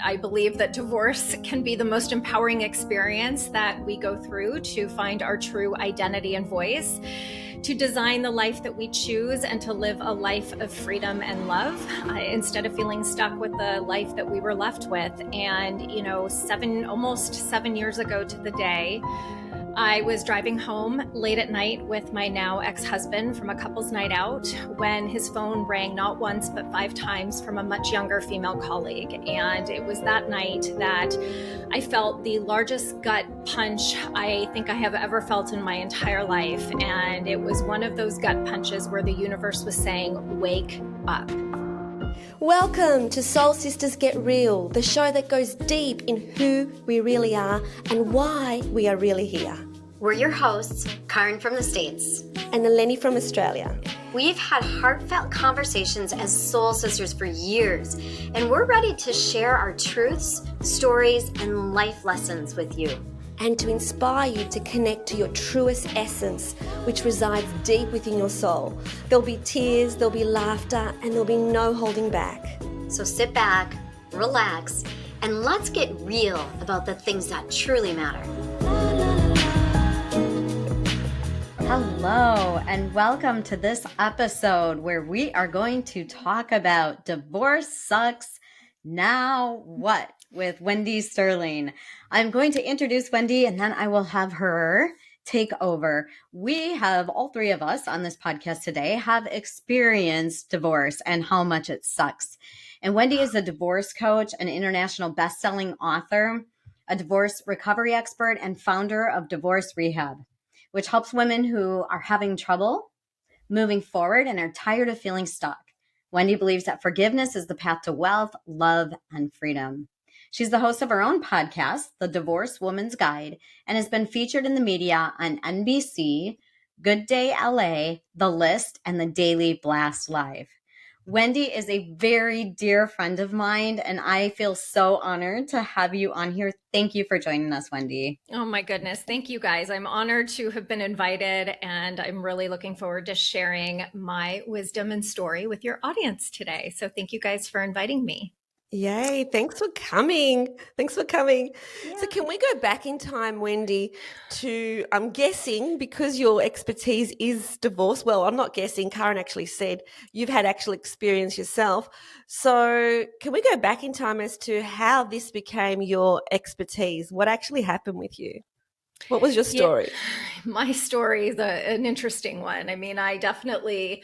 I believe that divorce can be the most empowering experience that we go through to find our true identity and voice, to design the life that we choose, and to live a life of freedom and love instead of feeling stuck with the life that we were left with. And, almost 7 years ago to the day, I was driving home late at night with my now ex-husband from a couple's night out when his phone rang not once but 5 times from a much younger female colleague. And it was that night that I felt the largest gut punch I think I have ever felt in my entire life. And it was one of those gut punches where the universe was saying, wake up. Welcome to Soul Sisters Get Real, the show that goes deep in who we really are and why we are really here. We're your hosts, Caryn from the States and Eleni from Australia. We've had heartfelt conversations as soul sisters for years, and we're ready to share our truths, stories, and life lessons with you. And to inspire you to connect to your truest essence, which resides deep within your soul. There'll be tears, there'll be laughter, and there'll be no holding back. So sit back, relax, and let's get real about the things that truly matter. Hello, and welcome to this episode where we are going to talk about divorce sucks, now what? With Wendy Sterling. I'm going to introduce Wendy and then I will have her take over. We have, all three of us on this podcast today, have experienced divorce and how much it sucks. And Wendy is a divorce coach, an international best-selling author, a divorce recovery expert, and founder of Divorce Rehab, which helps women who are having trouble moving forward and are tired of feeling stuck. Wendy believes that forgiveness is the path to wealth, love, and freedom. She's the host of her own podcast, The Divorced Woman's Guide, and has been featured in the media on NBC, Good Day LA, The List, and The Daily Blast Live. Wendy is a very dear friend of mine, and I feel so honored to have you on here. Thank you for joining us, Wendy. Oh my goodness. Thank you guys. I'm honored to have been invited, and I'm really looking forward to sharing my wisdom and story with your audience today. So thank you guys for inviting me. Yay, thanks for coming. Yeah. So can we go back in time, Wendy, to, I'm guessing, because your expertise is divorce, well, I'm not guessing, Caryn actually said you've had actual experience yourself. So can we go back in time as to how this became your expertise? What actually happened with you? What was your story? Yeah, my story is an interesting one. I mean, I definitely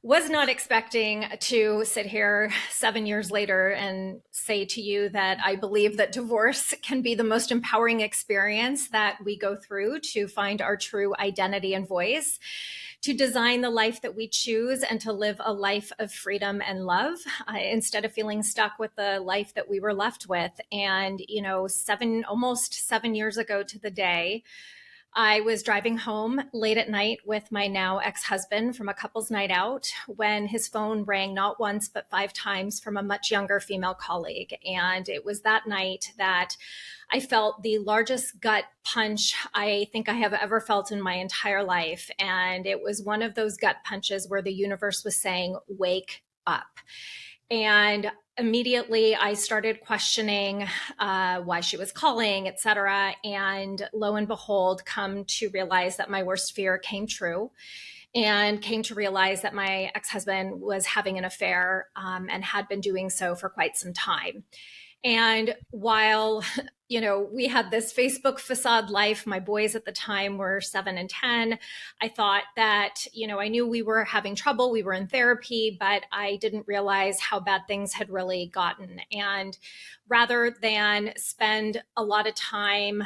was not expecting to sit here 7 years later and say to you that I believe that divorce can be the most empowering experience that we go through to find our true identity and voice, to design the life that we choose, and to live a life of freedom and love instead of feeling stuck with the life that we were left with. And, almost 7 years ago to the day, I was driving home late at night with my now ex-husband from a couple's night out when his phone rang not once but 5 times from a much younger female colleague. And it was that night that I felt the largest gut punch I think I have ever felt in my entire life. And it was one of those gut punches where the universe was saying, wake up. And immediately I started questioning why she was calling, et cetera. And lo and behold, come to realize that my worst fear came true, and came to realize that my ex-husband was having an affair and had been doing so for quite some time. And while, we had this Facebook facade life, my boys at the time were 7 and 10. I thought that, I knew we were having trouble. We were in therapy, but I didn't realize how bad things had really gotten. And rather than spend a lot of time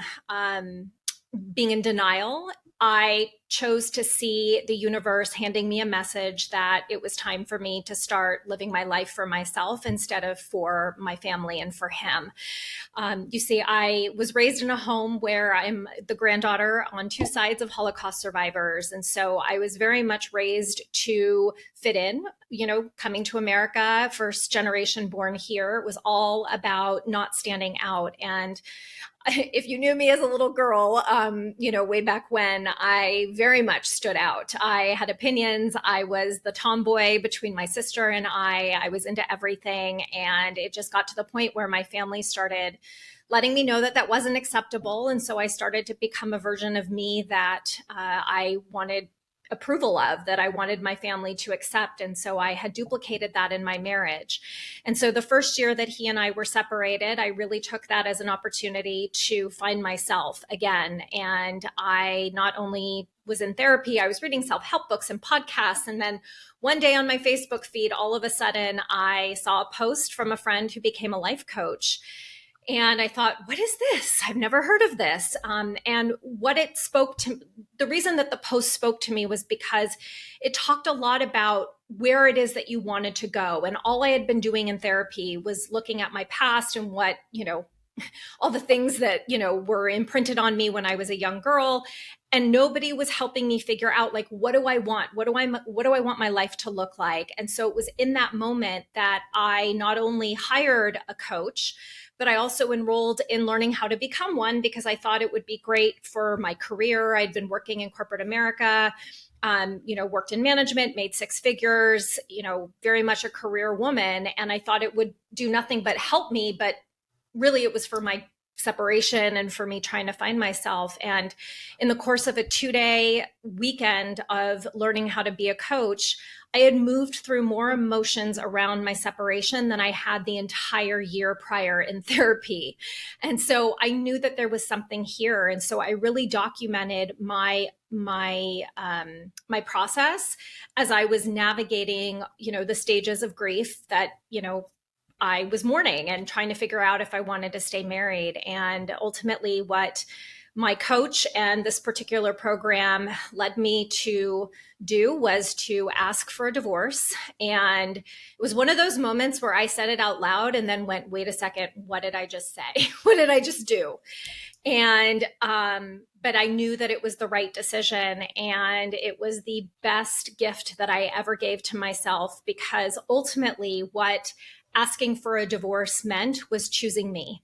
being in denial, I chose to see the universe handing me a message that it was time for me to start living my life for myself instead of for my family and for him. You see, I was raised in a home where I'm the granddaughter on 2 sides of Holocaust survivors. And so I was very much raised to fit in, coming to America, first generation born here. It was all about not standing out. And if you knew me as a little girl, way back when, I very very much stood out. I had opinions. I was the tomboy between my sister and I was into everything. And it just got to the point where my family started letting me know that that wasn't acceptable. And so I started to become a version of me that I wanted approval of, that I wanted my family to accept. And so I had duplicated that in my marriage. And so the first year that he and I were separated, I really took that as an opportunity to find myself again. And I not only was in therapy, I was reading self-help books and podcasts. And then one day on my Facebook feed, all of a sudden I saw a post from a friend who became a life coach. And I thought, what is this? I've never heard of this. And what it spoke to, the reason that the post spoke to me was because it talked a lot about where it is that you wanted to go. And all I had been doing in therapy was looking at my past and what, all the things that, were imprinted on me when I was a young girl. And nobody was helping me figure out, like, what do I want? What do I want my life to look like? And so it was in that moment that I not only hired a coach, but I also enrolled in learning how to become one, because I thought it would be great for my career. I'd been working in corporate America, worked in management, made six figures, very much a career woman. And I thought it would do nothing but help me. But really, it was for my separation and for me trying to find myself. And in the course of a 2-day weekend of learning how to be a coach, I had moved through more emotions around my separation than I had the entire year prior in therapy. And so I knew that there was something here. And so I really documented my process as I was navigating, the stages of grief that, I was mourning and trying to figure out if I wanted to stay married. And ultimately, what my coach and this particular program led me to do was to ask for a divorce. And it was one of those moments where I said it out loud and then went, wait a second, what did I just say? What did I just do? And, but I knew that it was the right decision, and it was the best gift that I ever gave to myself, because ultimately what asking for a divorce meant was choosing me.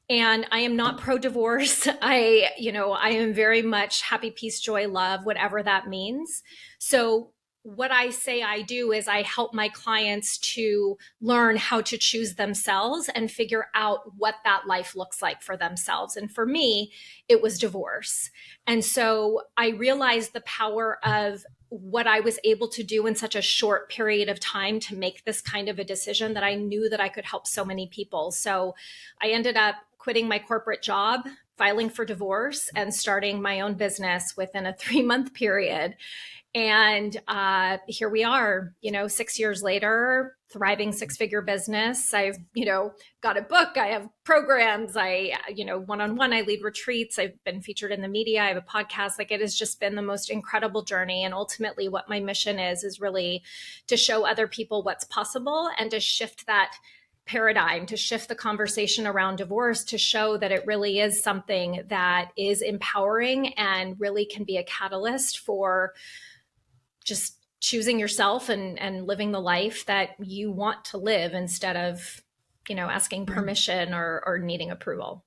And I am not pro-divorce. I am very much happy, peace, joy, love, whatever that means. So what I say I do is I help my clients to learn how to choose themselves and figure out what that life looks like for themselves. And for me, it was divorce. And so I realized the power of what I was able to do in such a short period of time to make this kind of a decision, that I knew that I could help so many people. So I ended up quitting my corporate job, filing for divorce, and starting my own business within a 3-month period. And here we are, 6 years later, thriving 6-figure business. I've, got a book. I have programs. I, one-on-one, I lead retreats. I've been featured in the media. I have a podcast. Like, it has just been the most incredible journey. And ultimately what my mission is really to show other people what's possible and to shift that paradigm, to shift the conversation around divorce, to show that it really is something that is empowering and really can be a catalyst for just choosing yourself and living the life that you want to live, instead of, asking permission or needing approval.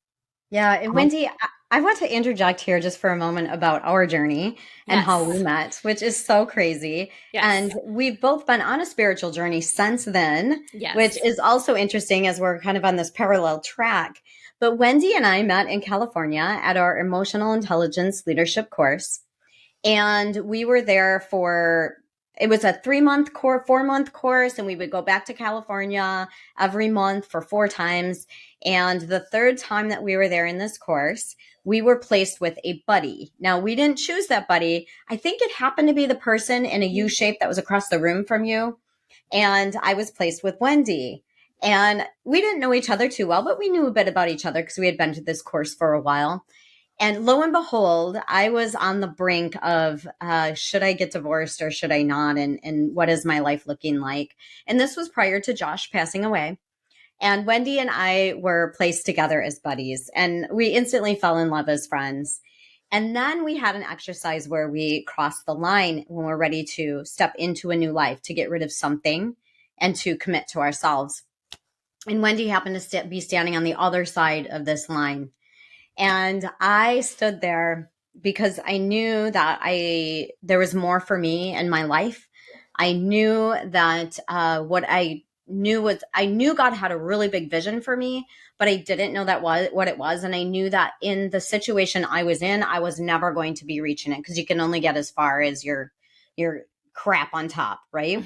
Yeah. And Wendy, I want to interject here just for a moment about our journey and how we met, which is so crazy. Yes. And we've both been on a spiritual journey since then, Yes. which is also interesting as we're kind of on this parallel track. But Wendy and I met in California at our emotional intelligence leadership course. And we were there it was a 4-month course, and we would go back to California every month for 4 times. And the third time that we were there in this course, we were placed with a buddy. Now, we didn't choose that buddy. I think it happened to be the person in a U shape that was across the room from you. And I was placed with Wendy. And we didn't know each other too well, but we knew a bit about each other because we had been to this course for a while. And lo and behold, I was on the brink of, should I get divorced or should I not? And what is my life looking like? And this was prior to Josh passing away. And Wendy and I were placed together as buddies, and we instantly fell in love as friends. And then we had an exercise where we crossed the line when we're ready to step into a new life, to get rid of something and to commit to ourselves. And Wendy happened to be standing on the other side of this line. And I stood there because I knew that there was more for me in my life. I knew that what I knew was, I knew God had a really big vision for me, but I didn't know that was what it was. And I knew that in the situation I was in, I was never going to be reaching it, because you can only get as far as your crap on top, right?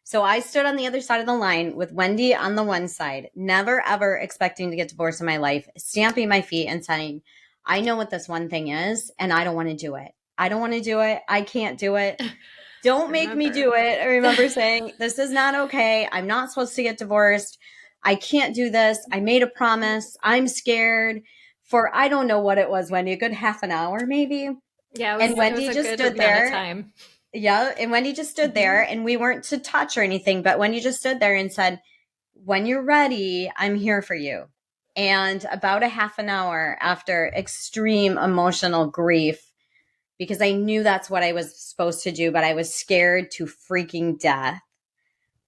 So I stood on the other side of the line with Wendy on the one side, never ever expecting to get divorced in my life, stamping my feet and saying, I know what this one thing is, and I don't want to do it. I don't want to do it. I can't do it. Don't make me do it. I remember saying, this is not okay. I'm not supposed to get divorced. I can't do this. I made a promise. I'm scared for, I don't know what it was, Wendy, a good half an hour maybe. Yeah, And Wendy it was a just good stood amount there. of time. Yeah. And Wendy just stood there, and we weren't to touch or anything, but Wendy just stood there and said, when you're ready, I'm here for you. And about a half an hour after extreme emotional grief, because I knew that's what I was supposed to do, but I was scared to freaking death,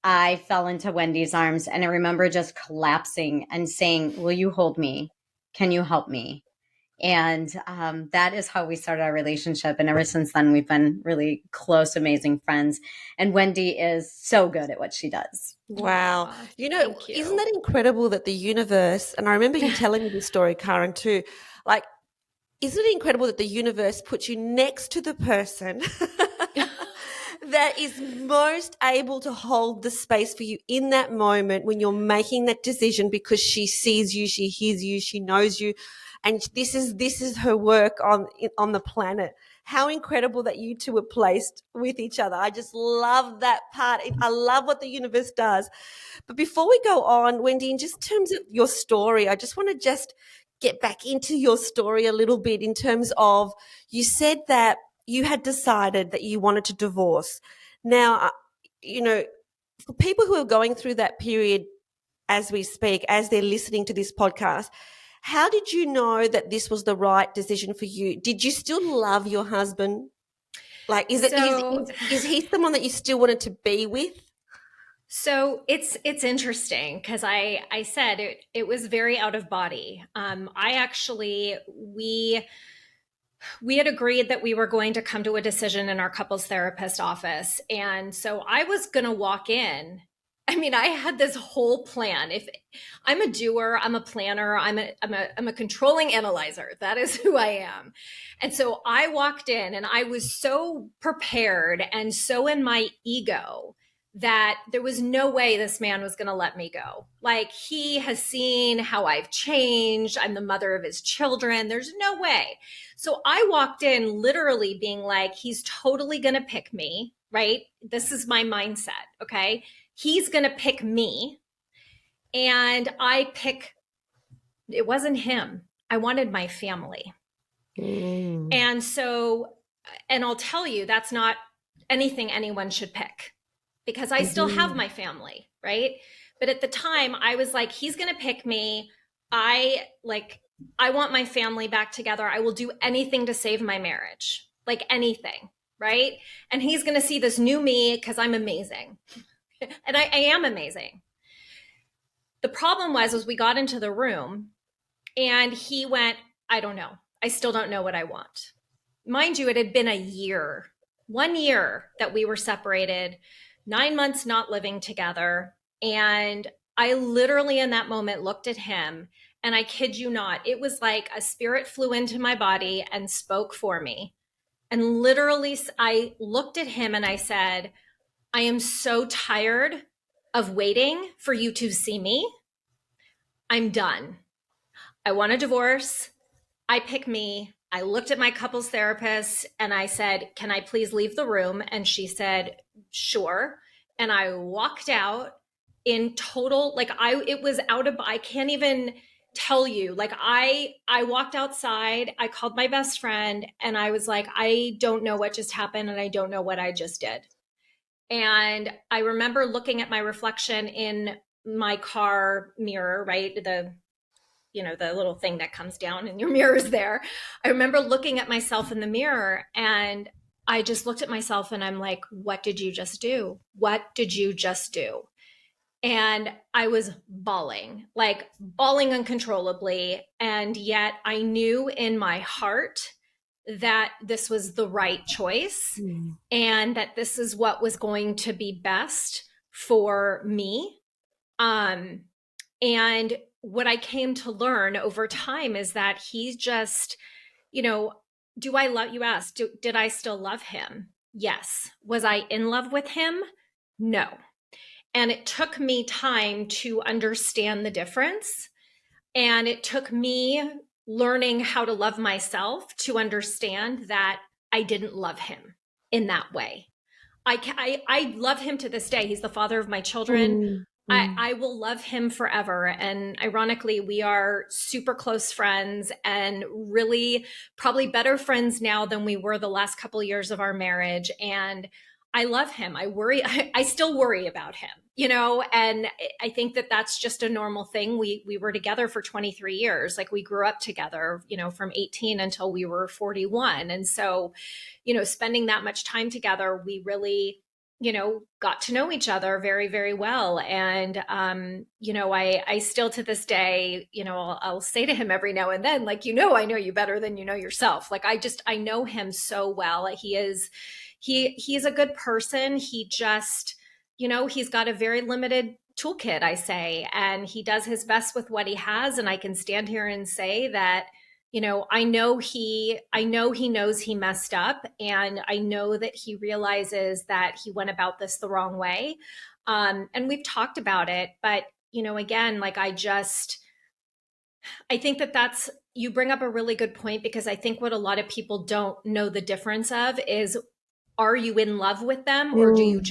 I fell into Wendy's arms, and I remember just collapsing and saying, will you hold me? Can you help me? And that is how we started our relationship. And ever since then, we've been really close, amazing friends. And Wendy is so good at what she does. Wow. Aw, Isn't thank you. that incredible that the universe, and I remember you telling me this story, Caryn, too, like, isn't it incredible that the universe puts you next to the person that is most able to hold the space for you in that moment when you're making that decision, because she sees you, she hears you, she knows you, and this is her work on the planet. How incredible that you two were placed with each other. I just love that part. I love what the universe does. But before we go on, Wendy, in just terms of your story, I just want to just get back into your story a little bit in terms of, you said that you had decided that you wanted to divorce. Now, for people who are going through that period as we speak, as they're listening to this podcast, how did you know that this was the right decision for you? Did you still love your husband? Like, is he someone that you still wanted to be with? So it's interesting because I said it was very out of body. I actually we had agreed that we were going to come to a decision in our couples therapist office, and so I was going to walk in. I mean, I had this whole plan. If I'm a doer, I'm a planner, I'm a controlling analyzer. That is who I am. And so I walked in and I was so prepared and so in my ego that there was no way this man was going to let me go. Like, he has seen how I've changed. I'm the mother of his children. There's no way. So I walked in literally being like, he's totally going to pick me, right? This is my mindset. Okay. He's going to pick me. And it wasn't him. I wanted my family. And so, and I'll tell you, that's not anything anyone should pick, because I still have my family, right? But at the time, I was like, he's going to pick me. I want my family back together. I will do anything to save my marriage, like anything, right? And he's going to see this new me because I'm amazing. And I am amazing. The problem was we got into the room and he went, I don't know. I still don't know what I want. Mind you, it had been 1 year that we were separated, 9 months not living together. And I literally in that moment looked at him, and I kid you not, it was like a spirit flew into my body and spoke for me. And literally I looked at him and I said, I am so tired of waiting for you to see me. I'm done. I want a divorce. I pick me. I looked at my couples therapist and I said, can I please leave the room? And she said, sure. And I walked out in total, it was I can't even tell you, I walked outside, I called my best friend and I was like, I don't know what just happened. And I don't know what I just did. And I remember looking at my reflection in my car mirror, right? The little thing that comes down and your mirror is there. I remember looking at myself in the mirror and I just looked at myself and I'm like, what did you just do? What did you just do? And I was bawling uncontrollably. And yet I knew in my heart that this was the right choice and that this is what was going to be best for me. And what I came to learn over time is that he just, you know, do I love, you asked, did I still love him? Yes. Was I in love with him? No. And it took me time to understand the difference. And it took me learning how to love myself to understand that I didn't love him in that way. I love him to this day. He's the father of my children. I will love him forever. And ironically, we are super close friends and really probably better friends now than we were the last couple of years of our marriage. And I love him. I worry. I still worry about him, you know, and I think that that's just a normal thing. We were together for 23 years. Like we grew up together, you know, from 18 until we were 41. And so, you know, spending that much time together, we really, you know, got to know each other very, very well. And, you know, I still to this day, you know, I'll say to him every now and then, like, you know, I know you better than you know yourself. Like, I know him so well. He's a good person. He just, you know, he's got a very limited toolkit, I say, and he does his best with what he has. And I can stand here and say that, you know, I know he knows he messed up, and I know that he realizes that he went about this the wrong way. And we've talked about it, but, you know, again, like I think that you bring up a really good point, because I think what a lot of people don't know the difference of is, are you in love with them, or do you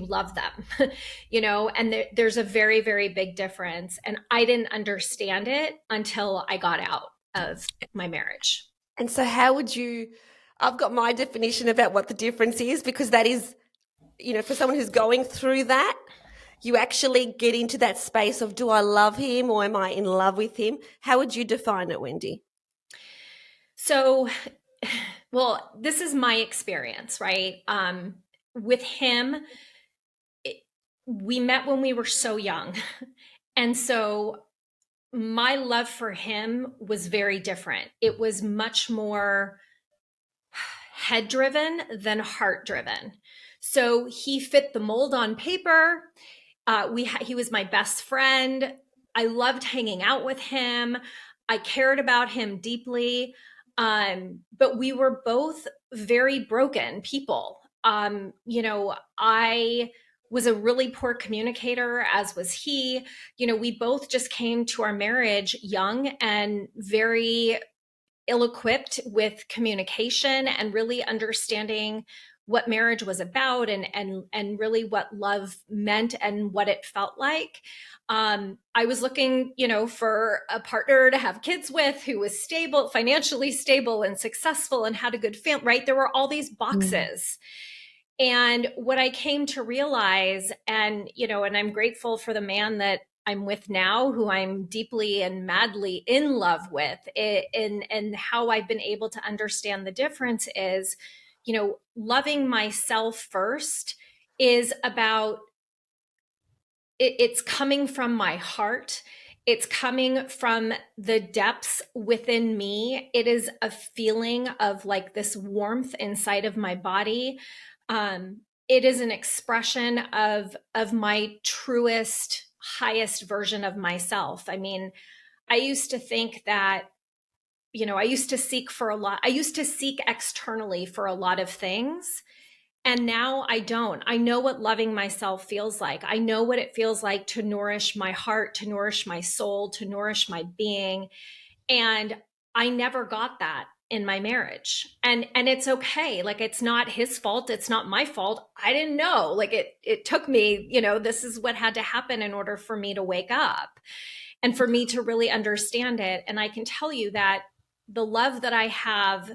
love them? You know, and there's a very, very big difference. And I didn't understand it until I got out of my marriage. And so how would you, I've got my definition about what the difference is, because that is, you know, for someone who's going through that, you actually get into that space of, do I love him or am I in love with him? How would you define it, Wendy? So, well, this is my experience, right? With him, we met when we were so young. And so my love for him was very different. It was much more head driven than heart driven. So he fit the mold on paper. He was my best friend. I loved hanging out with him. I cared about him deeply. But we were both very broken people. You know, I was a really poor communicator, as was he. You know, we both just came to our marriage young and very ill-equipped with communication and really understanding what marriage was about, and really what love meant and what it felt like. I was looking, you know, for a partner to have kids with who was stable, financially stable and successful and had a good family, right? There were all these boxes. And what I came to realize, and, you know, and I'm grateful for the man that I'm with now, who I'm deeply and madly in love with, and how I've been able to understand the difference is, you know, loving myself first is about, it's coming from my heart. It's coming from the depths within me. It is a feeling of like this warmth inside of my body. It is an expression of my truest, highest version of myself. I mean, I used to think that, you know, I used to seek externally for a lot of things. And now I don't. I know what loving myself feels like. I know what it feels like to nourish my heart, to nourish my soul, to nourish my being. And I never got that in my marriage. And it's okay. Like, it's not his fault. It's not my fault. I didn't know. Like, it took me, you know, this is what had to happen in order for me to wake up and for me to really understand it. And I can tell you that the love that I have,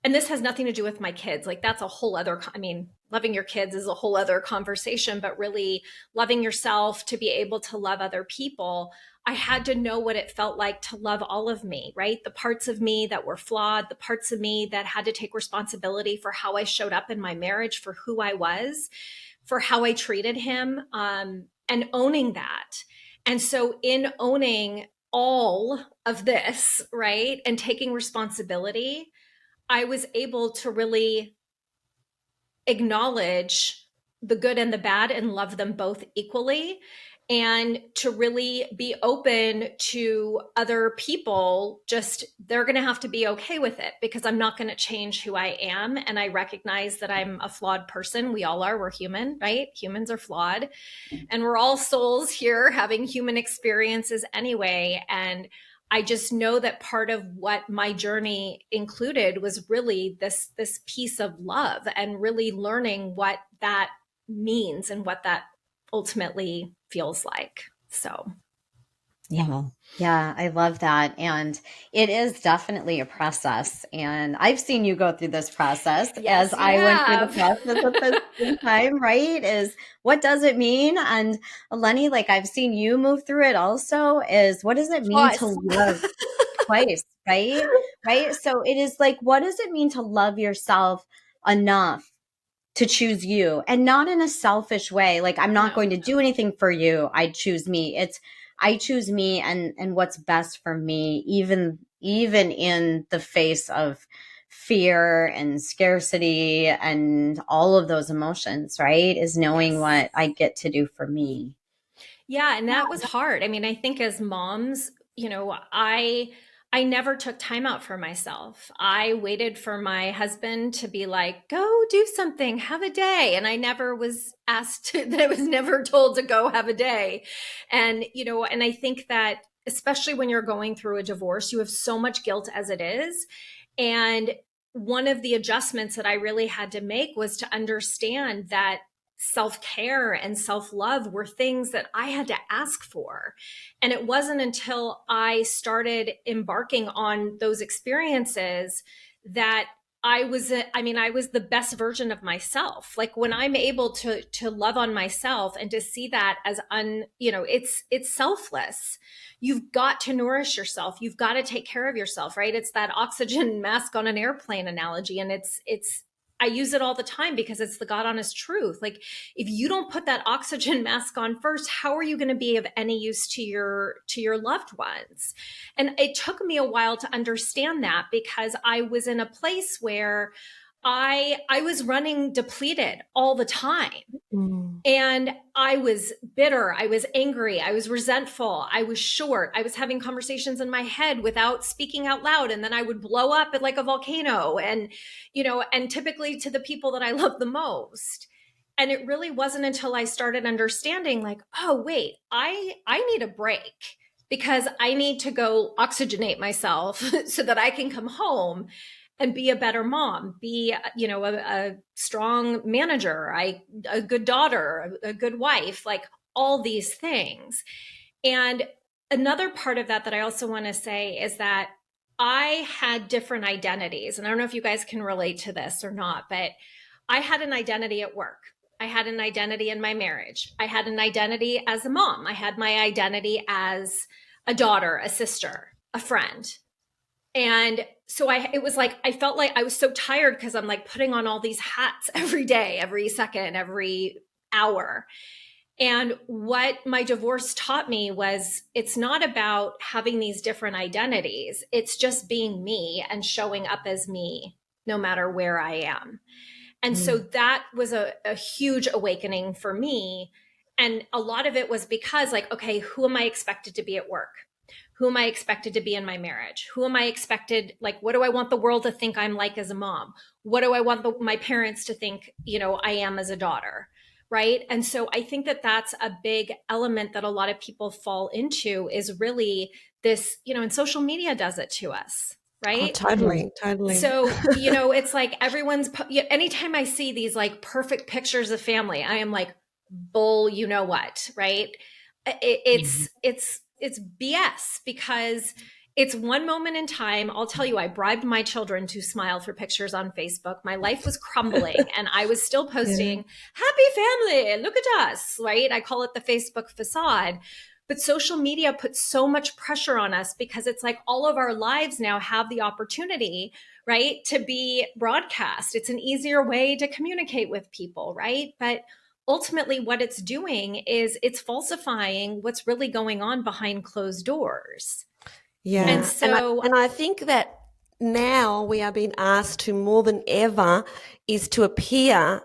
and this has nothing to do with my kids. Like, that's a whole other, I mean, loving your kids is a whole other conversation, but really loving yourself to be able to love other people, I had to know what it felt like to love all of me, right? The parts of me that were flawed, the parts of me that had to take responsibility for how I showed up in my marriage, for who I was, for how I treated him, and owning that. And so in owning all of this, right, and taking responsibility, I was able to really acknowledge the good and the bad and love them both equally, and to really be open to other people. Just, they're going to have to be okay with it, because I'm not going to change who I am. And I recognize that I'm a flawed person. We all are. We're human, right? Humans are flawed, and we're all souls here having human experiences anyway. And I just know that part of what my journey included was really this piece of love, and really learning what that means and what that ultimately feels like. So Yeah, I love that. And it is definitely a process. And I've seen you go through this process yes, as you I went through the have. process at the same time, right? Is what does it mean? And Eleni, like I've seen you move through it also, is what does it mean to Twice. love twice, right? Right. So it is like, what does it mean to love yourself enough to choose you, and not in a selfish way? Like, I'm not No. going to do anything for you. I choose me. It's, I choose me and what's best for me, even in the face of fear and scarcity and all of those emotions, right? Is knowing Yes. what I get to do for me. Yeah, and that was hard. I mean, I think as moms, I never took time out for myself. I waited for my husband to be like, "Go do something, have a day." And I never was asked to, that I was never told to go have a day. And and I think that especially when you're going through a divorce, you have so much guilt as it is. And one of the adjustments that I really had to make was to understand that self-care and self-love were things that I had to ask for. And it wasn't until I started embarking on those experiences that I was the best version of myself. Like, when I'm able to love on myself and to see that as it's selfless. You've got to nourish yourself. You've got to take care of yourself, right? It's that oxygen mask on an airplane analogy. And it's I use it all the time because it's the God honest truth. Like, if you don't put that oxygen mask on first, how are you going to be of any use to your loved ones? And it took me a while to understand that, because I was in a place where I was running depleted all the time. Mm. And I was bitter. I was angry. I was resentful. I was short. I was having conversations in my head without speaking out loud. And then I would blow up at like a volcano, and typically to the people that I love the most. And it really wasn't until I started understanding, like, oh, wait, I need a break, because I need to go oxygenate myself so that I can come home and be a better mom, be, a strong manager, a good daughter, a good wife, like all these things. And another part of that I also want to say is that I had different identities. And I don't know if you guys can relate to this or not, but I had an identity at work. I had an identity in my marriage. I had an identity as a mom. I had my identity as a daughter, a sister, a friend. And so it was like, I felt like I was so tired, because I'm like putting on all these hats every day, every second, every hour. And what my divorce taught me was, it's not about having these different identities. It's just being me and showing up as me, no matter where I am. And so that was a huge awakening for me. And a lot of it was because, like, okay, who am I expected to be at work? Who am I expected to be in my marriage? Who am I expected, like, what do I want the world to think I'm like as a mom? What do I want my parents to think, I am as a daughter? Right. And so I think that that's a big element that a lot of people fall into, is really this, and social media does it to us. Oh, Right. totally, totally. So, it's like anytime I see these like perfect pictures of family, I am like, bull, you know what, right? It's BS, because it's one moment in time. I'll tell you, I bribed my children to smile for pictures on Facebook. My life was crumbling and I was still posting, happy family, look at us, right? I call it the Facebook facade. But social media puts so much pressure on us, because it's like all of our lives now have the opportunity, right, to be broadcast. It's an easier way to communicate with people, right? But ultimately what it's doing is it's falsifying what's really going on behind closed doors. Yeah. And so And I think that now we are being asked to more than ever is to appear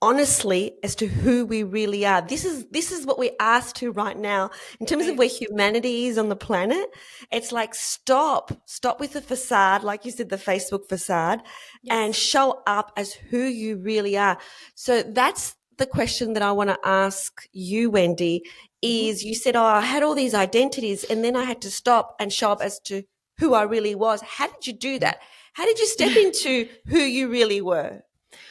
honestly as to who we really are. This is what we're asked to right now in terms of where humanity is on the planet. It's like stop with the facade, like you said, the Facebook facade, and show up as who you really are. So that's the question that I want to ask you, Wendy, is you said, I had all these identities and then I had to stop and show up as to who I really was. How did you do that? How did you step into who you really were?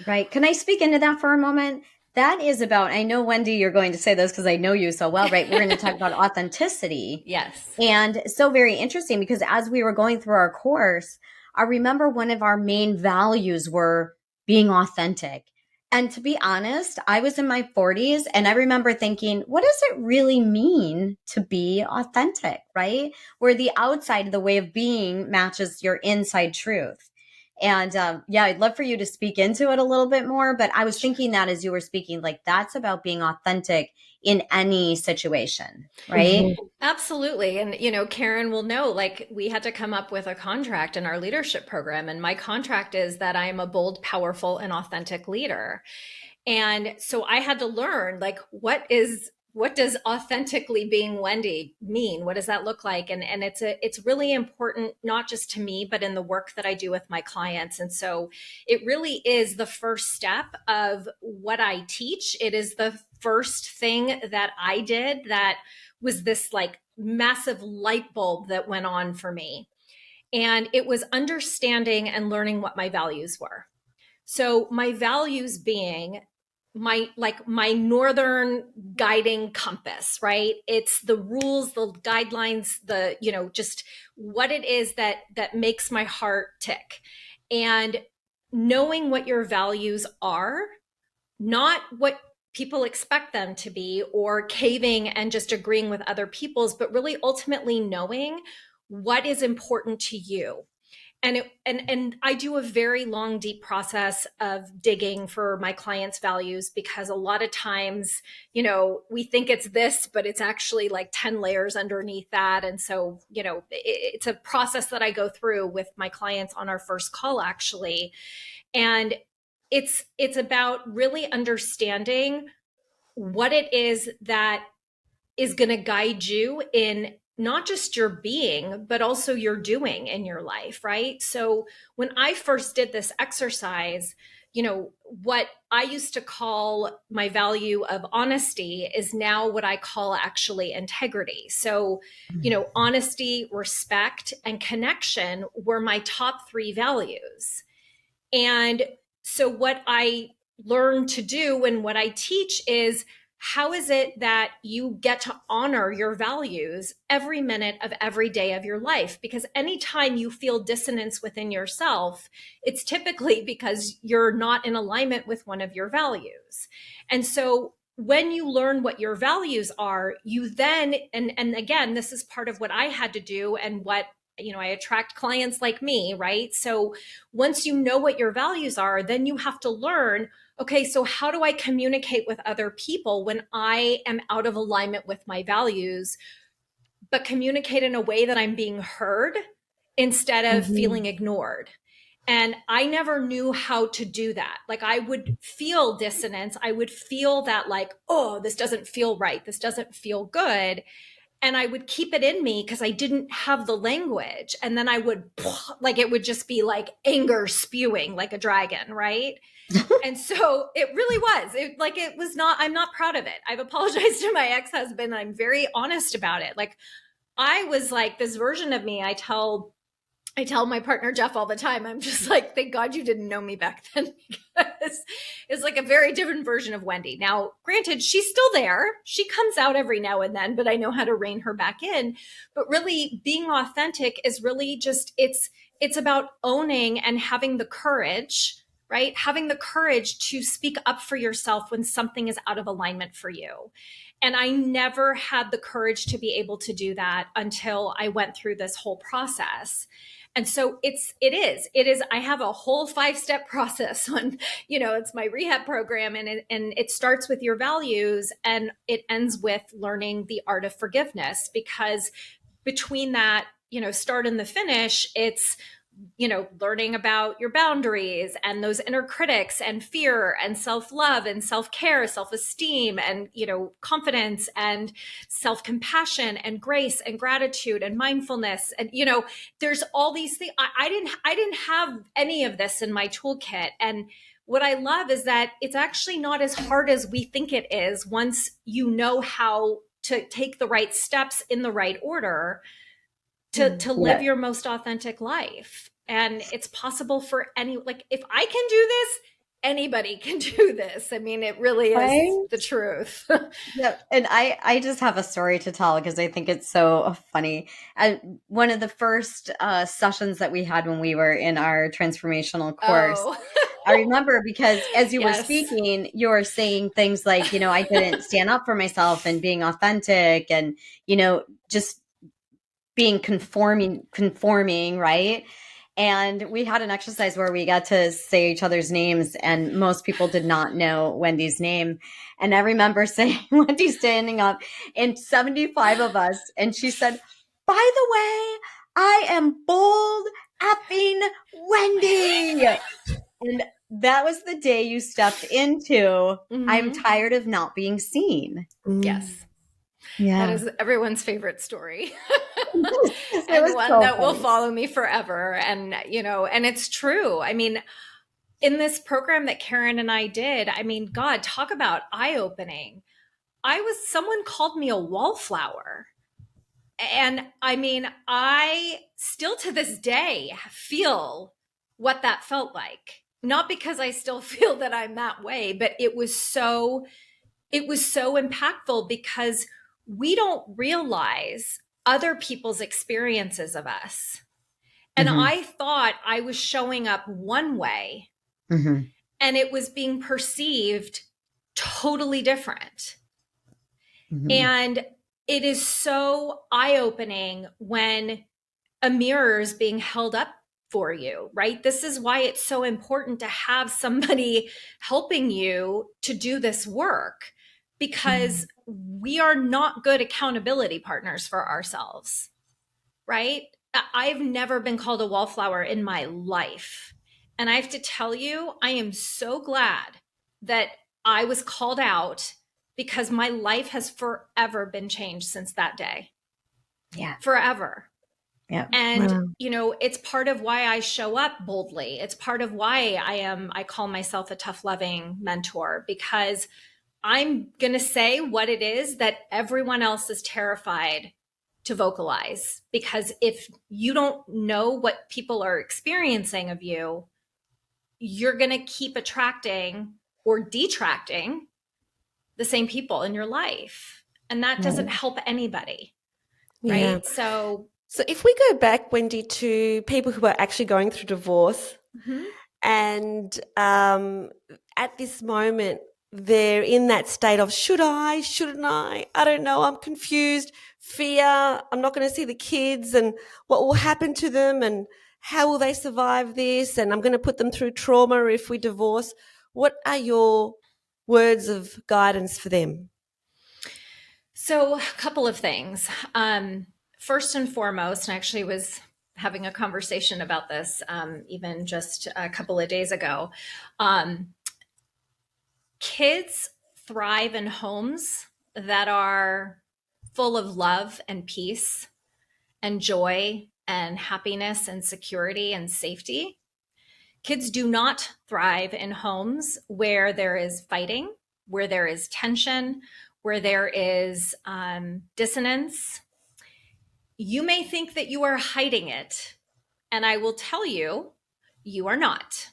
Right. Can I speak into that for a moment? That is about, I know, Wendy, you're going to say this because I know you so well, right? We're going to talk about authenticity. Yes. And so very interesting because as we were going through our course, I remember one of our main values were being authentic. And to be honest, I was in my 40s and I remember thinking, what does it really mean to be authentic, right? Where the outside, the way of being matches your inside truth. And yeah, I'd love for you to speak into it a little bit more. But I was thinking that as you were speaking, like that's about being authentic in any situation, right? Absolutely. And, Caryn will know, like, we had to come up with a contract in our leadership program. And my contract is that I am a bold, powerful, and authentic leader. And so I had to learn, like, what does authentically being Wendy mean? What does that look like? And it's really important, not just to me, but in the work that I do with my clients. And so it really is the first step of what I teach. It is the first thing that I did that was this like massive light bulb that went on for me. And it was understanding and learning what my values were. So my values being my northern guiding compass, right? It's the rules, the guidelines, the just what it is that makes my heart tick. And knowing what your values are, not what people expect them to be, or caving and just agreeing with other people's, but really ultimately knowing what is important to you. And I do a very long, deep process of digging for my clients' values, because a lot of times, we think it's this, but it's actually like 10 layers underneath that. And so, it's a process that I go through with my clients on our first call, actually. And it's about really understanding what it is that is going to guide you in not just your being, but also your doing in your life, right? So when I first did this exercise, what I used to call my value of honesty is now what I call actually integrity. So, honesty, respect, and connection were my top three values. And so what I learn to do and what I teach is, how is it that you get to honor your values every minute of every day of your life? Because anytime you feel dissonance within yourself, it's typically because you're not in alignment with one of your values. And so when you learn what your values are, you then, and again, this is part of what I had to do and what I attract clients like me, right? So once you know what your values are, then you have to learn, okay, so how do I communicate with other people when I am out of alignment with my values, but communicate in a way that I'm being heard instead of feeling ignored? And I never knew how to do that. Like, I would feel dissonance. I would feel that, like, oh, this doesn't feel right. This doesn't feel good. And I would keep it in me because I didn't have the language. And then I would, like, it would just be like anger spewing like a dragon, right? And so it really was. It was not, I'm not proud of it. I've apologized to my ex-husband. I'm very honest about it. Like, I was like this version of me. I tell my partner Jeff all the time, I'm just like, thank God you didn't know me back then, because it's like a very different version of Wendy. Now, granted, she's still there. She comes out every now and then, but I know how to rein her back in. But really, being authentic is really just, it's about owning and having the courage, right? Having the courage to speak up for yourself when something is out of alignment for you. And I never had the courage to be able to do that until I went through this whole process. And so it is, I have a whole 5-step process on, it's my rehab program, and it starts with your values and it ends with learning the art of forgiveness, because between that, start and the finish, it's learning about your boundaries and those inner critics and fear and self-love and self-care, self-esteem and, confidence and self-compassion and grace and gratitude and mindfulness. And, there's all these things. I didn't have any of this in my toolkit. And what I love is that it's actually not as hard as we think it is once you know how to take the right steps in the right order to live your most authentic life. And it's possible for if I can do this, anybody can do this. I mean, it really is the truth. Yeah, and I just have a story to tell because I think it's so funny. One of the first sessions that we had when we were in our transformational course, I remember because as you were speaking, you were saying things like, I didn't stand up for myself and being authentic and, just being conforming, right? And we had an exercise where we got to say each other's names, and most people did not know Wendy's name. And I remember saying, Wendy standing up, and 75 of us, and she said, by the way, I am bold effing Wendy. And that was the day you stepped into, I'm tired of not being seen. Yes. Yeah. That is everyone's favorite story. And one so that will follow me forever. And, and it's true. I mean, in this program that Caryn and I did, I mean, God, talk about eye-opening. Someone called me a wallflower. And I mean, I still to this day feel what that felt like. Not because I still feel that I'm that way, but it was so impactful because we don't realize other people's experiences of us. And I thought I was showing up one way and it was being perceived totally different. And it is so eye-opening when a mirror is being held up for you, right? This is why it's so important to have somebody helping you to do this work, because we are not good accountability partners for ourselves, right? I've never been called a wallflower in my life. And I have to tell you, I am so glad that I was called out, because my life has forever been changed since that day. Yeah. Forever. Yeah. And, it's part of why I show up boldly. It's part of why I call myself a tough, loving mentor, because I'm going to say what it is that everyone else is terrified to vocalize. Because if you don't know what people are experiencing of you, you're going to keep attracting or detracting the same people in your life. And that doesn't help anybody. Right. Yeah. So if we go back, Wendy, to people who are actually going through divorce and at this moment, they're in that state of should I, shouldn't I don't know, I'm confused, fear, I'm not going to see the kids and what will happen to them and how will they survive this, and I'm going to put them through trauma if we divorce. What are your words of guidance for them? So a couple of things. First and foremost, and I actually was having a conversation about this even just a couple of days ago. Kids thrive in homes that are full of love and peace and joy and happiness and security and safety. Kids do not thrive in homes where there is fighting, where there is tension, where there is dissonance. You may think that you are hiding it, and I will tell you, you are not.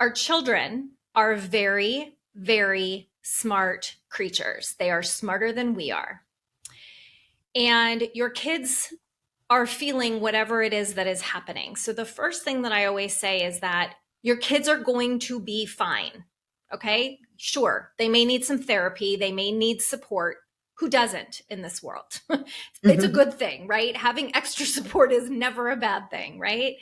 Our children are very, very smart creatures. They are smarter than we are. And your kids are feeling whatever it is that is happening. So the first thing that I always say is that your kids are going to be fine. Okay? Sure, they may need some therapy. They may need support. Who doesn't in this world? It's a good thing, right? Having extra support is never a bad thing, right?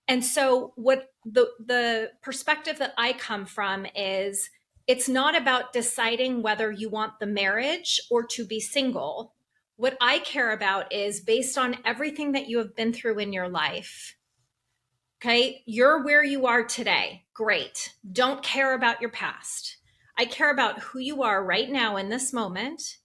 And so what the perspective that I come from is, it's not about deciding whether you want the marriage or to be single. What I care about is based on everything that you have been through in your life. Okay. You're where you are today. Great. Don't care about your past. I care about who you are right now in this moment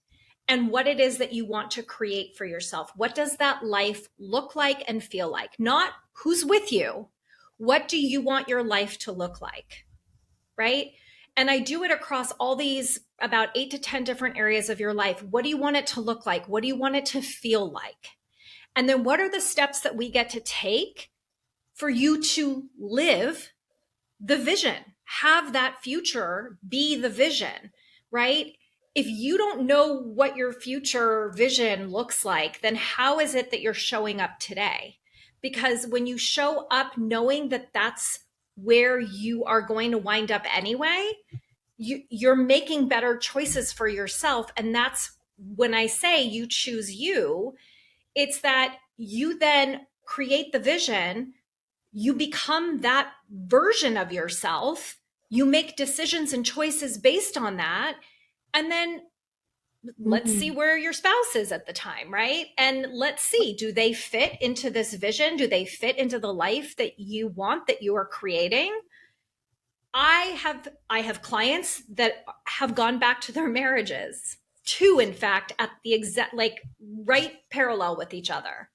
and what it is that you want to create for yourself. What does that life look like and feel like? Not who's with you. What do you want your life to look like? Right. And I do it across all these about 8 to 10 different areas of your life. What do you want it to look like? What do you want it to feel like? And then what are the steps that we get to take for you to live the vision, have that future be the vision, right? If you don't know what your future vision looks like, then how is it that you're showing up today? Because when you show up knowing that that's where you are going to wind up anyway, you're making better choices for yourself. And that's when I say you choose you, it's that you then create the vision, you become that version of yourself, you make decisions and choices based on that, and then let's see where your spouse is at the time, right? And let's see, do they fit into this vision? Do they fit into the life that you want, that you are creating? I have clients that have gone back to their marriages, two in fact, at the exact, like, right parallel with each other.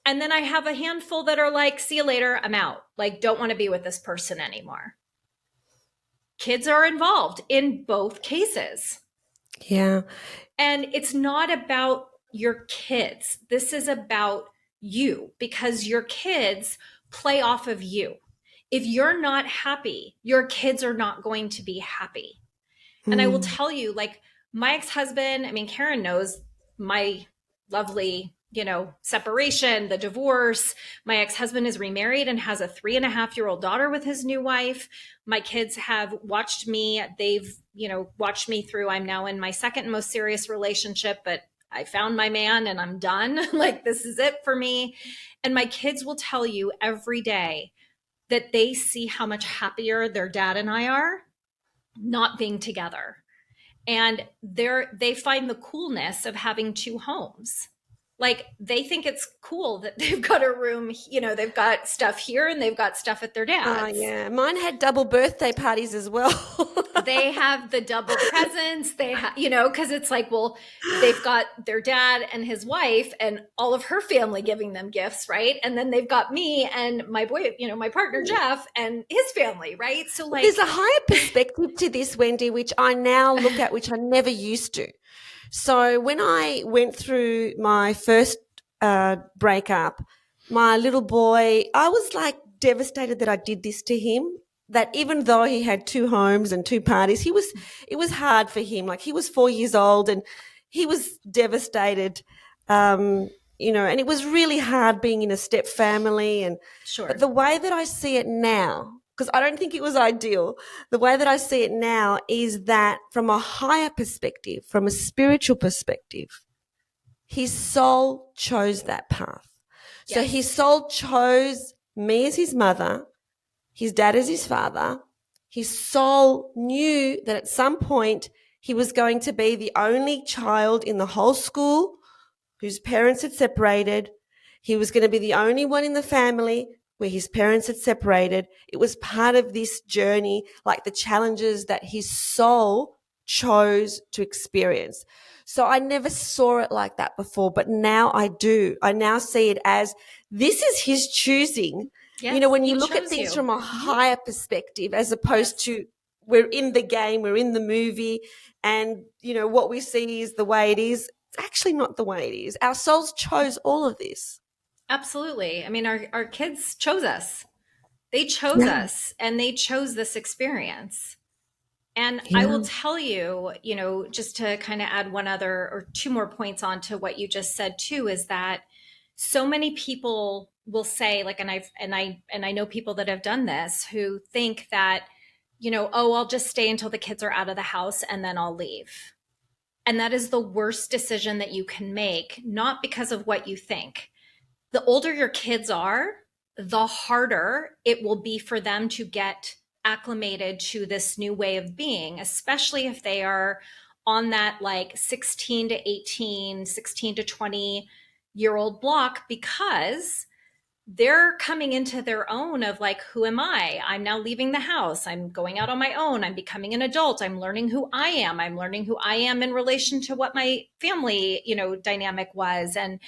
And then I have a handful that are like, see you later, I'm out. Like, don't want to be with this person anymore. Kids are involved in both cases. Yeah. And it's not about your kids. This is about you, because your kids play off of you. If you're not happy, your kids are not going to be happy. And I will tell you, like, my ex-husband, I mean, Caryn knows my lovely, separation, the divorce. My ex-husband is remarried and has a 3.5-year-old daughter with his new wife. My kids have watched me. They've, watched me through. I'm now in my second most serious relationship, but I found my man and I'm done. Like, this is it for me. And my kids will tell you every day that they see how much happier their dad and I are not being together. And they find the coolness of having two homes. Like, they think it's cool that they've got a room, they've got stuff here and they've got stuff at their dad's. Yeah. Mine had double birthday parties as well. They have the double presents. They have, because it's like, well, they've got their dad and his wife and all of her family giving them gifts, right? And then they've got me and my boy, my partner Jeff and his family, right? So, like, there's a higher perspective to this, Wendy, which I now look at, which I never used to. So when I went through my first breakup, my little boy, I was like devastated that I did this to him. That even though he had two homes and two parties, it was hard for him. Like, he was 4 years old and he was devastated, and it was really hard being in a step family. And sure. But the way that I see it now, because I don't think it was ideal, the way that I see it now is that from a higher perspective, from a spiritual perspective, his soul chose that path. Yes. So his soul chose me as his mother, his dad as his father. His soul knew that at some point he was going to be the only child in the whole school whose parents had separated. He was going to be the only one in the family where his parents had separated. It was part of this journey, like the challenges that his soul chose to experience. So I never saw it like that before, but now I do. I now see it as this is his choosing. Yes, when you look at things from a higher perspective, as opposed to we're in the game, we're in the movie, and, what we see is the way it is. It's actually not the way it is. Our souls chose all of this. Absolutely. I mean, our kids chose us. They chose us and they chose this experience. And I will tell you, just to kind of add one other or two more points onto what you just said too, is that so many people will say, like, and I know people that have done this who think that, oh, I'll just stay until the kids are out of the house and then I'll leave. And that is the worst decision that you can make, not because of what you think. The older your kids are, the harder it will be for them to get acclimated to this new way of being, especially if they are on that like 16 to 18, 16 to 20-year-old block, because they're coming into their own of like, who am I? I'm now leaving the house. I'm going out on my own. I'm becoming an adult. I'm learning who I am. I'm learning who I am in relation to what my family, dynamic was. And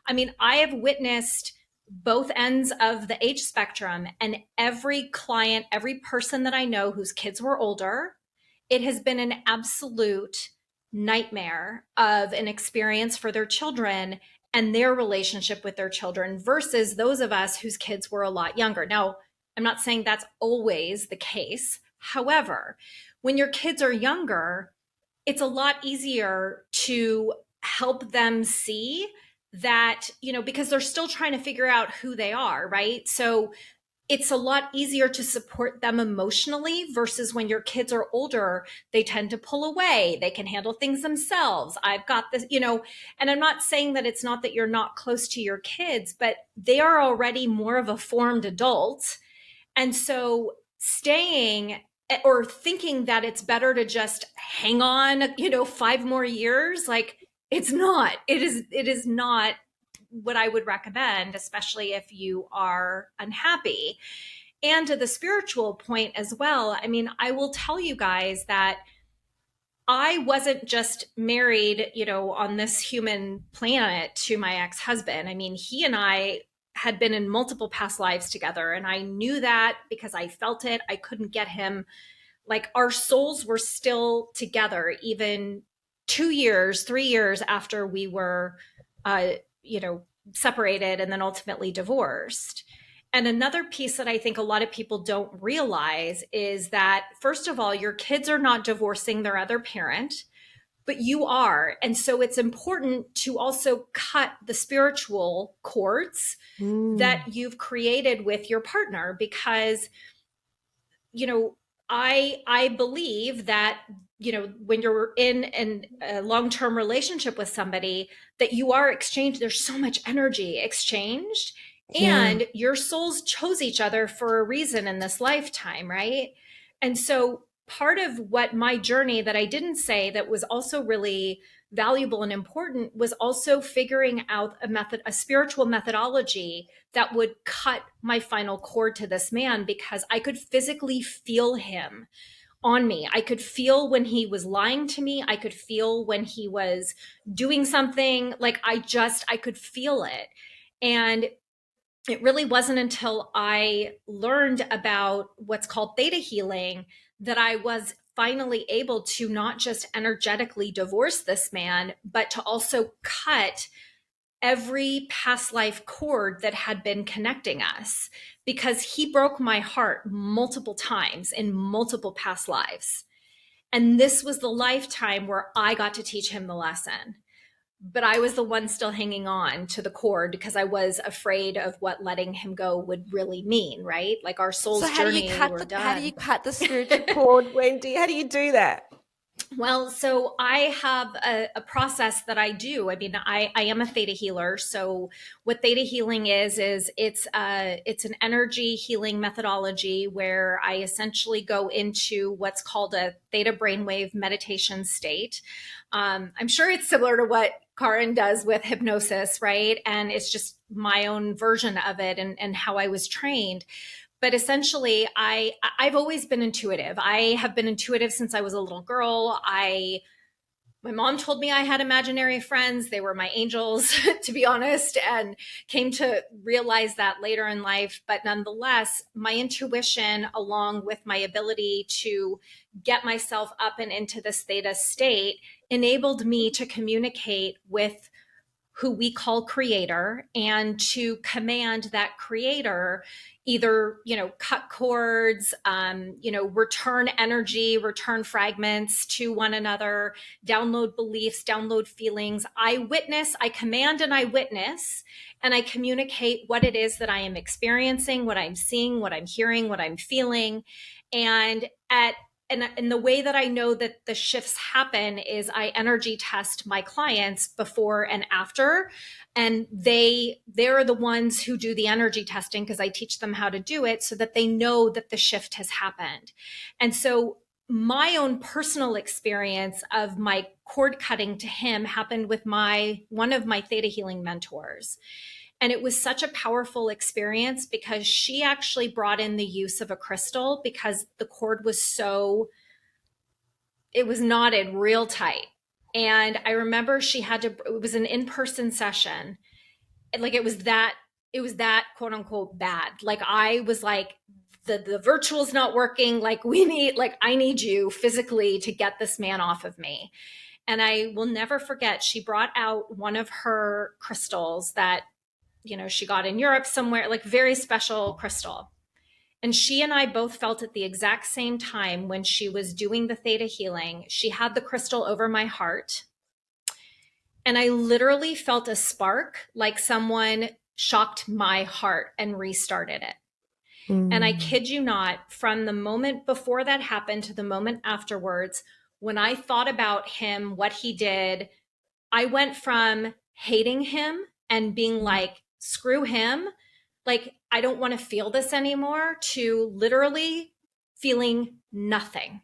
I mean, I have witnessed both ends of the age spectrum, and every client, every person that I know whose kids were older, it has been an absolute nightmare of an experience for their children and their relationship with their children versus those of us whose kids were a lot younger. Now, I'm not saying that's always the case. However, when your kids are younger, it's a lot easier to help them see that, because they're still trying to figure out who they are, right? So it's a lot easier to support them emotionally versus when your kids are older, they tend to pull away. They can handle things themselves. I've got this, and I'm not saying that it's not that you're not close to your kids, but they are already more of a formed adult. And so staying or thinking that it's better to just hang on, 5 more years, like it's not, it is not what I would recommend, especially if you are unhappy. And to the spiritual point as well, I mean, I will tell you guys that I wasn't just married, on this human planet to my ex-husband. I mean, he and I had been in multiple past lives together, and I knew that because I felt it. I couldn't get him. Like, our souls were still together, even 2 years, 3 years after we were separated and then ultimately divorced. And another piece that I think a lot of people don't realize is that, first of all, your kids are not divorcing their other parent, but you are. And so it's important to also cut the spiritual cords that you've created with your partner, because, I believe that, when you're in a long-term relationship with somebody, that you are exchanged. There's so much energy exchanged, and your souls chose each other for a reason in this lifetime, right? And so part of what my journey that I didn't say that was also really valuable and important was also figuring out a spiritual methodology that would cut my final cord to this man, because I could physically feel him on me. I could feel when he was lying to me. I could feel when he was doing something. Like, I could feel it. And it really wasn't until I learned about what's called theta healing that I was finally able to not just energetically divorce this man, but to also cut every past life cord that had been connecting us, because he broke my heart multiple times in multiple past lives. And this was the lifetime where I got to teach him the lesson. But I was the one still hanging on to the cord because I was afraid of what letting him go would really mean, right? Like, our soul's So how do journey, you cut we're the done. how do you cut the spiritual cord, Wendy? How do you do that? Well, so I have a process that I do. I mean, I am a theta healer. So what theta healing is it's an energy healing methodology where I essentially go into what's called a theta brainwave meditation state. I'm sure it's similar to what Caryn does with hypnosis, right? And it's just my own version of it and how I was trained. But essentially, I've always been intuitive. I have been intuitive since I was a little girl. My mom told me I had imaginary friends. They were my angels, to be honest, and came to realize that later in life. But nonetheless, my intuition, along with my ability to get myself up and into this theta state, enabled me to communicate with who we call creator, and to command that creator either, cut cords, return energy, return fragments to one another, download beliefs, download feelings. I command and I witness, and I communicate what it is that I am experiencing, what I'm seeing, what I'm hearing, what I'm feeling. And the way that I know that the shifts happen is I energy test my clients before and after. And they're the ones who do the energy testing, because I teach them how to do it so that they know that the shift has happened. And so my own personal experience of my cord cutting to him happened with one of my theta healing mentors. And it was such a powerful experience because she actually brought in the use of a crystal because the cord was it was knotted real tight. And I remember it was an in-person session. Like it was that quote unquote bad. Like I was like, the virtual's not working. Like I need you physically to get this man off of me. And I will never forget, she brought out one of her crystals that, she got in Europe somewhere, like very special crystal. And she and I both felt at the exact same time when she was doing the theta healing. She had the crystal over my heart. And I literally felt a spark, like someone shocked my heart and restarted it. And I kid you not, from the moment before that happened to the moment afterwards, when I thought about him, what he did, I went from hating him and being like, screw him, like, I don't want to feel this anymore, to literally feeling nothing.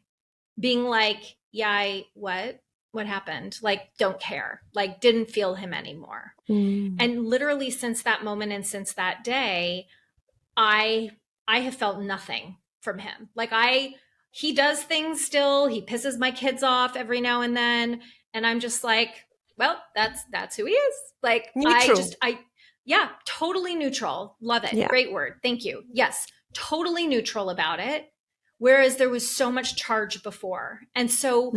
Being like, yeah, what happened? Like, don't care. Like, didn't feel him anymore. And literally since that moment and since that day, I have felt nothing from him. Like he does things still. He pisses my kids off every now and then. And I'm just like, well, that's who he is. Like Neutral. yeah, totally neutral. Love it. Yeah. Great word. Thank you. Yes. Totally neutral about it. Whereas there was so much charge before. And so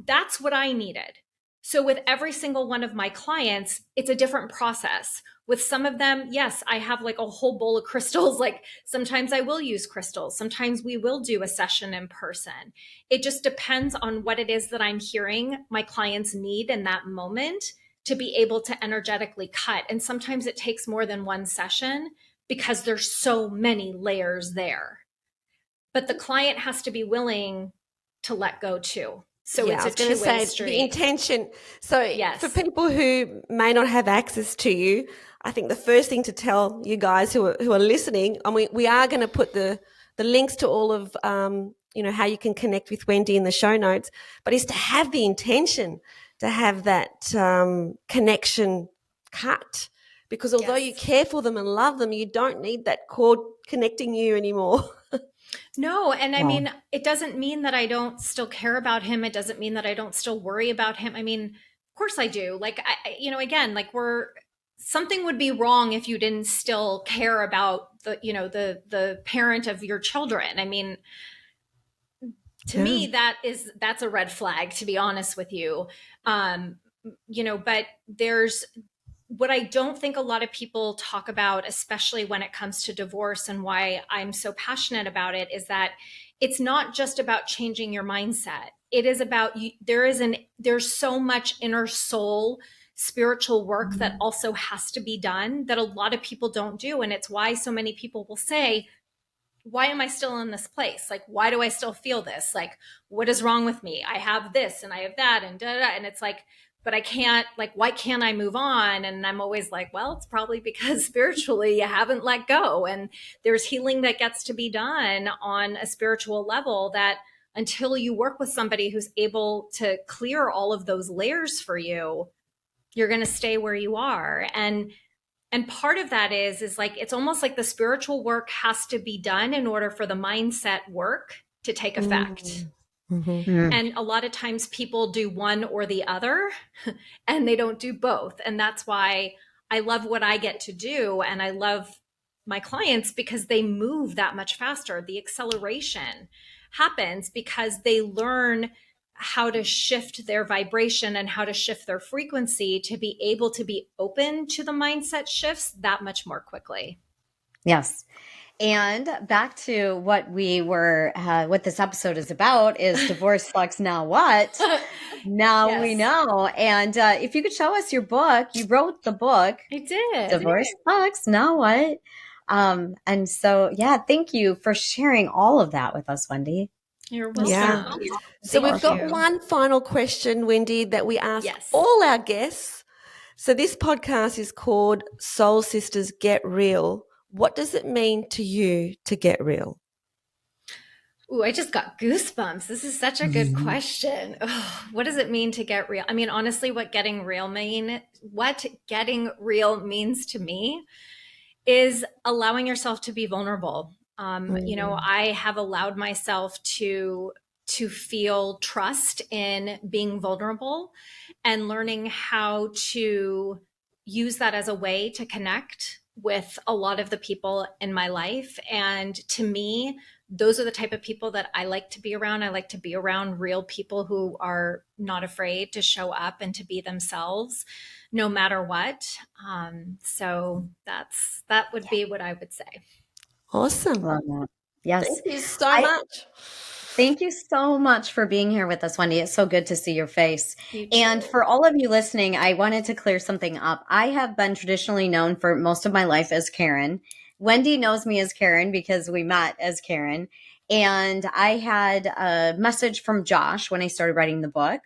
that's what I needed. So with every single one of my clients, it's a different process. With some of them, yes, I have like a whole bowl of crystals. Like sometimes I will use crystals. Sometimes we will do a session in person. It just depends on what it is that I'm hearing my clients need in that moment to be able to energetically cut. And sometimes it takes more than one session because there's so many layers there. But the client has to be willing to let go too. So it's a two-way street. The intention. So yes. For people who may not have access to you, I think the first thing to tell you guys who are listening, and we are going to put the links to all of how you can connect with Wendy in the show notes, but is to have the intention to have that connection cut. Because although you care for them and love them, you don't need that cord connecting you anymore. No. And I mean, it doesn't mean that I don't still care about him. It doesn't mean that I don't still worry about him. I mean, of course I do. Like, again, like something would be wrong if you didn't still care about the parent of your children. I mean, to me, that's a red flag, to be honest with you. But there's, what I don't think a lot of people talk about, especially when it comes to divorce, and why I'm so passionate about it, is that it's not just about changing your mindset. It is about there's so much inner soul spiritual work that also has to be done that a lot of people don't do. And it's why so many people will say, why am I still in this place? Like, why do I still feel this? Like, what is wrong with me? I have this and I have that and da da. And it's like, but I can't, like, why can't I move on? And I'm always like, well, it's probably because spiritually you haven't let go. And there's healing that gets to be done on a spiritual level that until you work with somebody who's able to clear all of those layers for you, you're going to stay where you are. And part of that is like, it's almost like the spiritual work has to be done in order for the mindset work to take effect. And a lot of times people do one or the other and they don't do both. And that's why I love what I get to do. And I love my clients because they move that much faster. The acceleration happens because they learn how to shift their vibration and how to shift their frequency to be able to be open to the mindset shifts that much more quickly. Yes. And back to what what this episode is about is divorce sucks, now what? Now we know. And if you could show us your book, you wrote the book. I did. Divorce sucks, now what? And so, thank you for sharing all of that with us, Wendy. You're welcome. Yeah. So we've got one final question, Wendy, that we ask all our guests. So this podcast is called Soul Sisters Get Real. What does it mean to you to get real? Ooh, I just got goosebumps. This is such a good question. Ugh, what does it mean to get real? I mean, honestly, what getting real means to me is allowing yourself to be vulnerable. I have allowed myself to feel trust in being vulnerable and learning how to use that as a way to connect with a lot of the people in my life. And to me, those are the type of people that I like to be around. I like to be around real people who are not afraid to show up and to be themselves no matter what. So that would be what I would say. Awesome. Love that. Yes. Thank you so much. Thank you so much for being here with us, Wendy. It's so good to see your face. You And too. for all of you listening, I wanted to clear something up. I have been traditionally known for most of my life as Caryn. Wendy knows me as Caryn because we met as Caryn. And I had a message from Josh when I started writing the book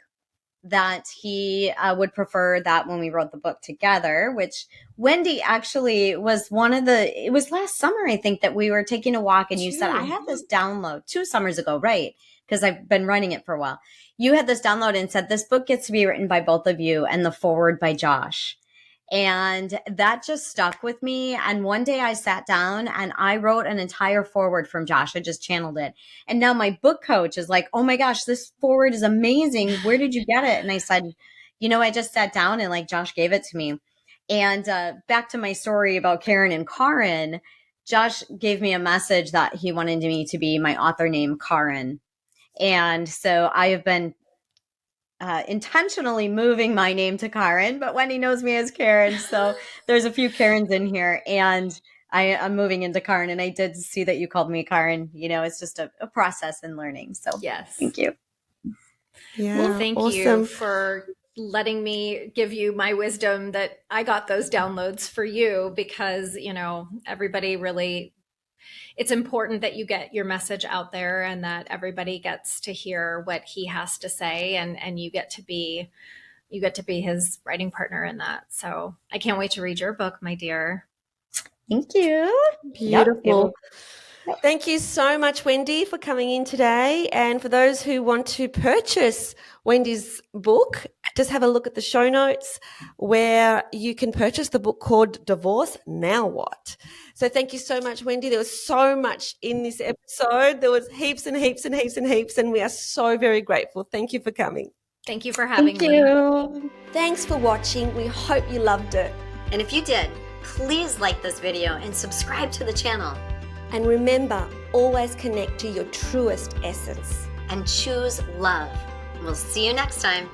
that he would prefer that when we wrote the book together, which Wendy actually was it was last summer, I think, that we were taking a walk and you said, I had this download 2 summers ago, right? Because I've been writing it for a while. You had this download and said, this book gets to be written by both of you and the foreword by Josh. And that just stuck with me. And one day I sat down and I wrote an entire foreword from Josh. I just channeled it. And now my book coach is like, oh my gosh, this foreword is amazing. Where did you get it? And I said, I just sat down and like Josh gave it to me. And back to my story about Eleni and Caryn, Josh gave me a message that he wanted me to be my author name, Caryn. And so I have been intentionally moving my name to Caryn, but Wendy knows me as Caryn. So there's a few Caryns in here and I'm moving into Caryn, and I did see that you called me Caryn. It's just a process in learning. So Yes. Thank you. Yeah. Well, thank awesome. you for letting me give you my wisdom that I got those downloads for you because, everybody really, it's important that you get your message out there and that everybody gets to hear what he has to say and you get to be his writing partner in that. So I can't wait to read your book, my dear. Thank you. Beautiful. Yep. Thank you so much, Wendy, for coming in today. And for those who want to purchase Wendy's book, just have a look at the show notes where you can purchase the book called Divorce Now What? So thank you so much, Wendy. There was so much in this episode. There was heaps and heaps and heaps and heaps, and we are so very grateful. Thank you for coming. Thank you for having Thank me. you. Thanks for watching. We hope you loved it. And if you did, please like this video and subscribe to the channel. And remember, always connect to your truest essence. And choose love. We'll see you next time.